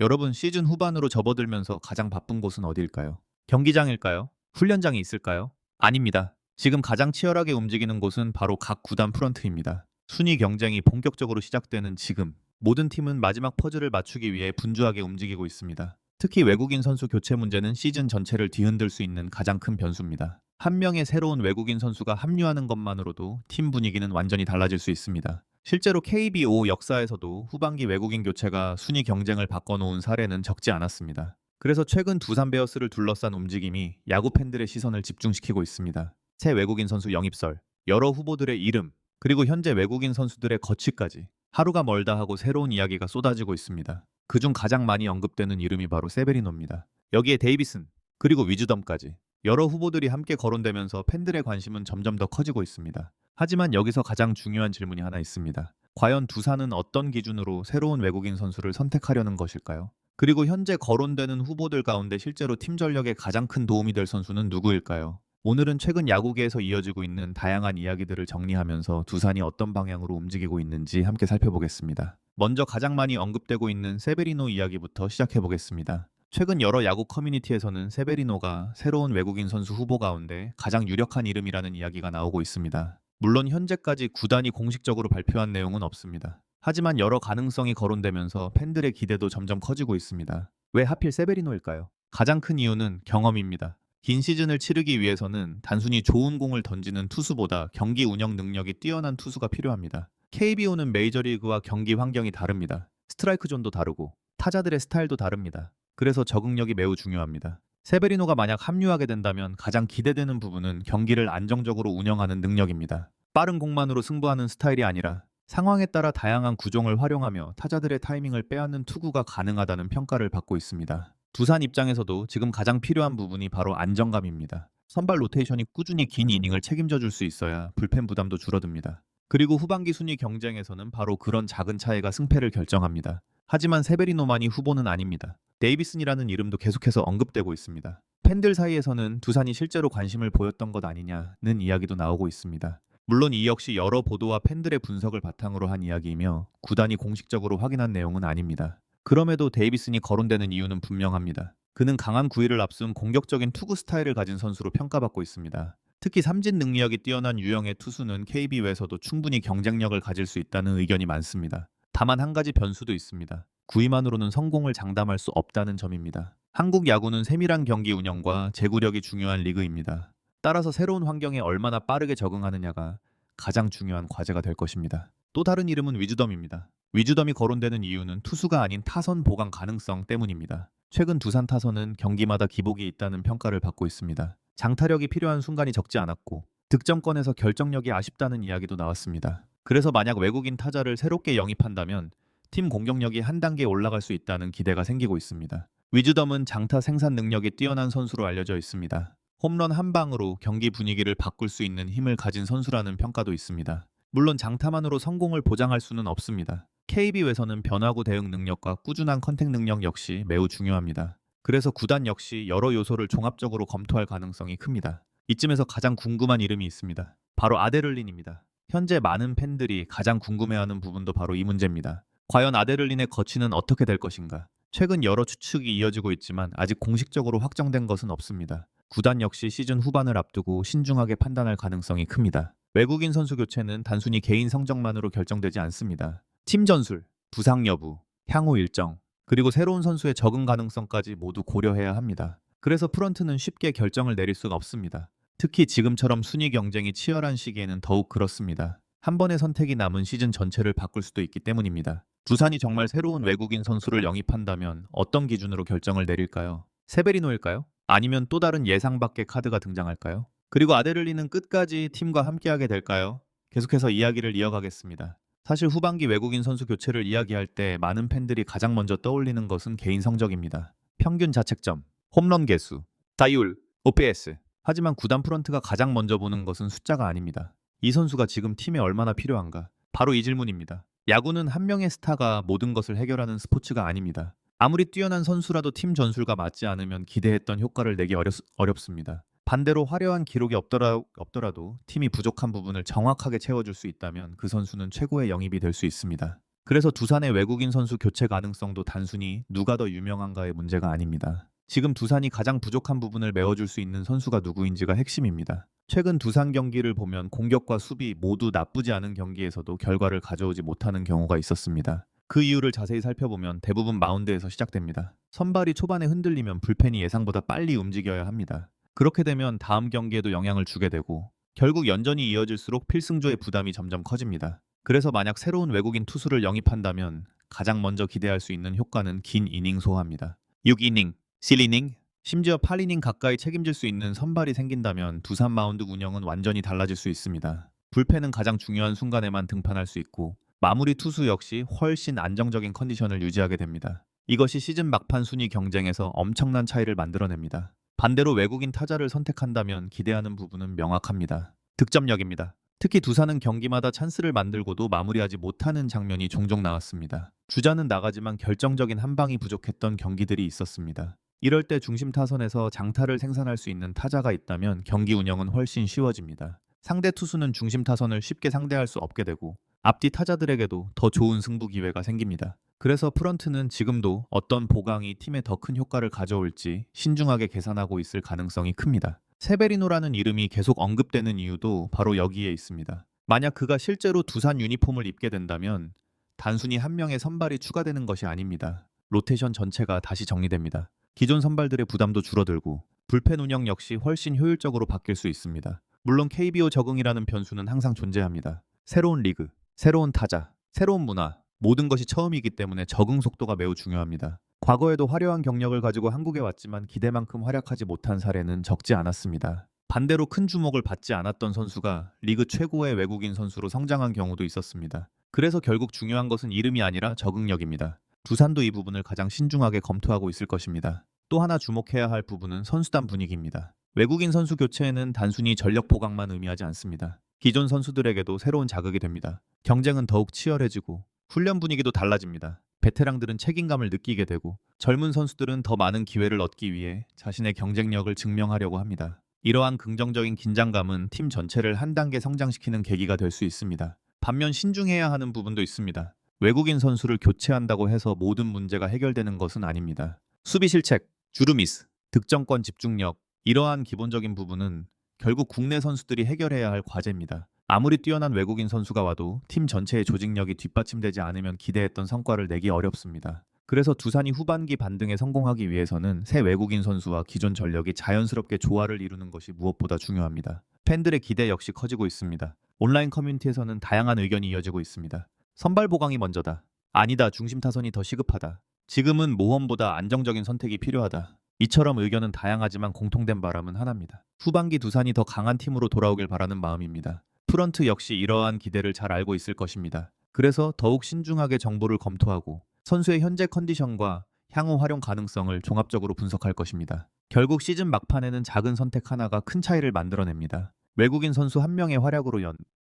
여러분, 시즌 후반으로 접어들면서 가장 바쁜 곳은 어디일까요? 경기장일까요? 훈련장이 있을까요? 아닙니다. 지금 가장 치열하게 움직이는 곳은 바로 각 구단 프런트입니다. 순위 경쟁이 본격적으로 시작되는 지금, 모든 팀은 마지막 퍼즐을 맞추기 위해 분주하게 움직이고 있습니다. 특히 외국인 선수 교체 문제는 시즌 전체를 뒤흔들 수 있는 가장 큰 변수입니다. 한 명의 새로운 외국인 선수가 합류하는 것만으로도 팀 분위기는 완전히 달라질 수 있습니다. 실제로 KBO 역사에서도 후반기 외국인 교체가 순위 경쟁을 바꿔놓은 사례는 적지 않았습니다. 그래서 최근 두산 베어스를 둘러싼 움직임이 야구 팬들의 시선을 집중시키고 있습니다. 새 외국인 선수 영입설, 여러 후보들의 이름, 그리고 현재 외국인 선수들의 거취까지 하루가 멀다 하고 새로운 이야기가 쏟아지고 있습니다. 그중 가장 많이 언급되는 이름이 바로 세베리노입니다. 여기에 데이비슨, 그리고 위즈덤까지 여러 후보들이 함께 거론되면서 팬들의 관심은 점점 더 커지고 있습니다. 하지만 여기서 가장 중요한 질문이 하나 있습니다. 과연 두산은 어떤 기준으로 새로운 외국인 선수를 선택하려는 것일까요? 그리고 현재 거론되는 후보들 가운데 실제로 팀 전력에 가장 큰 도움이 될 선수는 누구일까요? 오늘은 최근 야구계에서 이어지고 있는 다양한 이야기들을 정리하면서 두산이 어떤 방향으로 움직이고 있는지 함께 살펴보겠습니다. 먼저 가장 많이 언급되고 있는 세베리노 이야기부터 시작해보겠습니다. 최근 여러 야구 커뮤니티에서는 세베리노가 새로운 외국인 선수 후보 가운데 가장 유력한 이름이라는 이야기가 나오고 있습니다. 물론 현재까지 구단이 공식적으로 발표한 내용은 없습니다. 하지만 여러 가능성이 거론되면서 팬들의 기대도 점점 커지고 있습니다. 왜 하필 세베리노일까요? 가장 큰 이유는 경험입니다. 긴 시즌을 치르기 위해서는 단순히 좋은 공을 던지는 투수보다 경기 운영 능력이 뛰어난 투수가 필요합니다. KBO는 메이저리그와 경기 환경이 다릅니다. 스트라이크 존도 다르고 타자들의 스타일도 다릅니다. 그래서 적응력이 매우 중요합니다. 세베리노가 만약 합류하게 된다면 가장 기대되는 부분은 경기를 안정적으로 운영하는 능력입니다. 빠른 공만으로 승부하는 스타일이 아니라 상황에 따라 다양한 구종을 활용하며 타자들의 타이밍을 빼앗는 투구가 가능하다는 평가를 받고 있습니다. 두산 입장에서도 지금 가장 필요한 부분이 바로 안정감입니다. 선발 로테이션이 꾸준히 긴 이닝을 책임져 줄 수 있어야 불펜 부담도 줄어듭니다. 그리고 후반기 순위 경쟁에서는 바로 그런 작은 차이가 승패를 결정합니다. 하지만 세베리노만이 후보는 아닙니다. 데이비슨이라는 이름도 계속해서 언급되고 있습니다. 팬들 사이에서는 두산이 실제로 관심을 보였던 것 아니냐는 이야기도 나오고 있습니다. 물론 이 역시 여러 보도와 팬들의 분석을 바탕으로 한 이야기이며 구단이 공식적으로 확인한 내용은 아닙니다. 그럼에도 데이비슨이 거론되는 이유는 분명합니다. 그는 강한 구위를 앞둔 공격적인 투구 스타일을 가진 선수로 평가받고 있습니다. 특히 삼진 능력이 뛰어난 유형의 투수는 KBO에서도 충분히 경쟁력을 가질 수 있다는 의견이 많습니다. 다만 한 가지 변수도 있습니다. 구위만으로는 성공을 장담할 수 없다는 점입니다. 한국 야구는 세밀한 경기 운영과 제구력이 중요한 리그입니다. 따라서 새로운 환경에 얼마나 빠르게 적응하느냐가 가장 중요한 과제가 될 것입니다. 또 다른 이름은 위즈덤입니다. 위즈덤이 거론되는 이유는 투수가 아닌 타선 보강 가능성 때문입니다. 최근 두산 타선은 경기마다 기복이 있다는 평가를 받고 있습니다. 장타력이 필요한 순간이 적지 않았고 득점권에서 결정력이 아쉽다는 이야기도 나왔습니다. 그래서 만약 외국인 타자를 새롭게 영입한다면 팀 공격력이 한 단계 올라갈 수 있다는 기대가 생기고 있습니다. 위즈덤은 장타 생산 능력이 뛰어난 선수로 알려져 있습니다. 홈런 한 방으로 경기 분위기를 바꿀 수 있는 힘을 가진 선수라는 평가도 있습니다. 물론 장타만으로 성공을 보장할 수는 없습니다. KBO에서는 변화구 대응 능력과 꾸준한 컨택 능력 역시 매우 중요합니다. 그래서 구단 역시 여러 요소를 종합적으로 검토할 가능성이 큽니다. 이쯤에서 가장 궁금한 이름이 있습니다. 바로 아데를린입니다. 현재 많은 팬들이 가장 궁금해하는 부분도 바로 이 문제입니다. 과연 아데를린의 거취는 어떻게 될 것인가? 최근 여러 추측이 이어지고 있지만 아직 공식적으로 확정된 것은 없습니다. 구단 역시 시즌 후반을 앞두고 신중하게 판단할 가능성이 큽니다. 외국인 선수 교체는 단순히 개인 성적만으로 결정되지 않습니다. 팀 전술, 부상 여부, 향후 일정, 그리고 새로운 선수의 적응 가능성까지 모두 고려해야 합니다. 그래서 프런트는 쉽게 결정을 내릴 수가 없습니다. 특히 지금처럼 순위 경쟁이 치열한 시기에는 더욱 그렇습니다. 한 번의 선택이 남은 시즌 전체를 바꿀 수도 있기 때문입니다. 두산이 정말 새로운 외국인 선수를 영입한다면 어떤 기준으로 결정을 내릴까요? 세베리노일까요? 아니면 또 다른 예상 밖의 카드가 등장할까요? 그리고 아데를리는 끝까지 팀과 함께하게 될까요? 계속해서 이야기를 이어가겠습니다. 사실 후반기 외국인 선수 교체를 이야기할 때 많은 팬들이 가장 먼저 떠올리는 것은 개인 성적입니다. 평균 자책점, 홈런 개수, 타율, OPS. 하지만 구단 프런트가 가장 먼저 보는 것은 숫자가 아닙니다. 이 선수가 지금 팀에 얼마나 필요한가? 바로 이 질문입니다. 야구는 한 명의 스타가 모든 것을 해결하는 스포츠가 아닙니다. 아무리 뛰어난 선수라도 팀 전술과 맞지 않으면 기대했던 효과를 내기 어렵습니다. 반대로 화려한 기록이 없더라도 팀이 부족한 부분을 정확하게 채워줄 수 있다면 그 선수는 최고의 영입이 될 수 있습니다. 그래서 두산의 외국인 선수 교체 가능성도 단순히 누가 더 유명한가의 문제가 아닙니다. 지금 두산이 가장 부족한 부분을 메워줄 수 있는 선수가 누구인지가 핵심입니다. 최근 두산 경기를 보면 공격과 수비 모두 나쁘지 않은 경기에서도 결과를 가져오지 못하는 경우가 있었습니다. 그 이유를 자세히 살펴보면 대부분 마운드에서 시작됩니다. 선발이 초반에 흔들리면 불펜이 예상보다 빨리 움직여야 합니다. 그렇게 되면 다음 경기에도 영향을 주게 되고 결국 연전이 이어질수록 필승조의 부담이 점점 커집니다. 그래서 만약 새로운 외국인 투수를 영입한다면 가장 먼저 기대할 수 있는 효과는 긴 이닝 소화입니다. 6이닝, 7이닝, 심지어 8이닝 가까이 책임질 수 있는 선발이 생긴다면 두산 마운드 운영은 완전히 달라질 수 있습니다. 불펜은 가장 중요한 순간에만 등판할 수 있고 마무리 투수 역시 훨씬 안정적인 컨디션을 유지하게 됩니다. 이것이 시즌 막판 순위 경쟁에서 엄청난 차이를 만들어냅니다. 반대로 외국인 타자를 선택한다면 기대하는 부분은 명확합니다. 득점력입니다. 특히 두산은 경기마다 찬스를 만들고도 마무리하지 못하는 장면이 종종 나왔습니다. 주자는 나가지만 결정적인 한 방이 부족했던 경기들이 있었습니다. 이럴 때 중심 타선에서 장타를 생산할 수 있는 타자가 있다면 경기 운영은 훨씬 쉬워집니다. 상대 투수는 중심 타선을 쉽게 상대할 수 없게 되고 앞뒤 타자들에게도 더 좋은 승부 기회가 생깁니다. 그래서 프런트는 지금도 어떤 보강이 팀에 더 큰 효과를 가져올지 신중하게 계산하고 있을 가능성이 큽니다. 세베리노라는 이름이 계속 언급되는 이유도 바로 여기에 있습니다. 만약 그가 실제로 두산 유니폼을 입게 된다면 단순히 한 명의 선발이 추가되는 것이 아닙니다. 로테이션 전체가 다시 정리됩니다. 기존 선발들의 부담도 줄어들고 불펜 운영 역시 훨씬 효율적으로 바뀔 수 있습니다. 물론 KBO 적응이라는 변수는 항상 존재합니다. 새로운 리그, 새로운 타자, 새로운 문화, 모든 것이 처음이기 때문에 적응 속도가 매우 중요합니다. 과거에도 화려한 경력을 가지고 한국에 왔지만 기대만큼 활약하지 못한 사례는 적지 않았습니다. 반대로 큰 주목을 받지 않았던 선수가 리그 최고의 외국인 선수로 성장한 경우도 있었습니다. 그래서 결국 중요한 것은 이름이 아니라 적응력입니다. 두산도 이 부분을 가장 신중하게 검토하고 있을 것입니다. 또 하나 주목해야 할 부분은 선수단 분위기입니다. 외국인 선수 교체에는 단순히 전력 보강만 의미하지 않습니다. 기존 선수들에게도 새로운 자극이 됩니다. 경쟁은 더욱 치열해지고 훈련 분위기도 달라집니다. 베테랑들은 책임감을 느끼게 되고 젊은 선수들은 더 많은 기회를 얻기 위해 자신의 경쟁력을 증명하려고 합니다. 이러한 긍정적인 긴장감은 팀 전체를 한 단계 성장시키는 계기가 될 수 있습니다. 반면 신중해야 하는 부분도 있습니다. 외국인 선수를 교체한다고 해서 모든 문제가 해결되는 것은 아닙니다. 수비 실책, 주루미스, 득점권 집중력, 이러한 기본적인 부분은 결국 국내 선수들이 해결해야 할 과제입니다. 아무리 뛰어난 외국인 선수가 와도 팀 전체의 조직력이 뒷받침되지 않으면 기대했던 성과를 내기 어렵습니다. 그래서 두산이 후반기 반등에 성공하기 위해서는 새 외국인 선수와 기존 전력이 자연스럽게 조화를 이루는 것이 무엇보다 중요합니다. 팬들의 기대 역시 커지고 있습니다. 온라인 커뮤니티에서는 다양한 의견이 이어지고 있습니다. 선발 보강이 먼저다. 아니다. 중심 타선이 더 시급하다. 지금은 모험보다 안정적인 선택이 필요하다. 이처럼 의견은 다양하지만 공통된 바람은 하나입니다. 후반기 두산이 더 강한 팀으로 돌아오길 바라는 마음입니다. 프런트 역시 이러한 기대를 잘 알고 있을 것입니다. 그래서 더욱 신중하게 정보를 검토하고 선수의 현재 컨디션과 향후 활용 가능성을 종합적으로 분석할 것입니다. 결국 시즌 막판에는 작은 선택 하나가 큰 차이를 만들어냅니다. 외국인 선수 한 명의 활약으로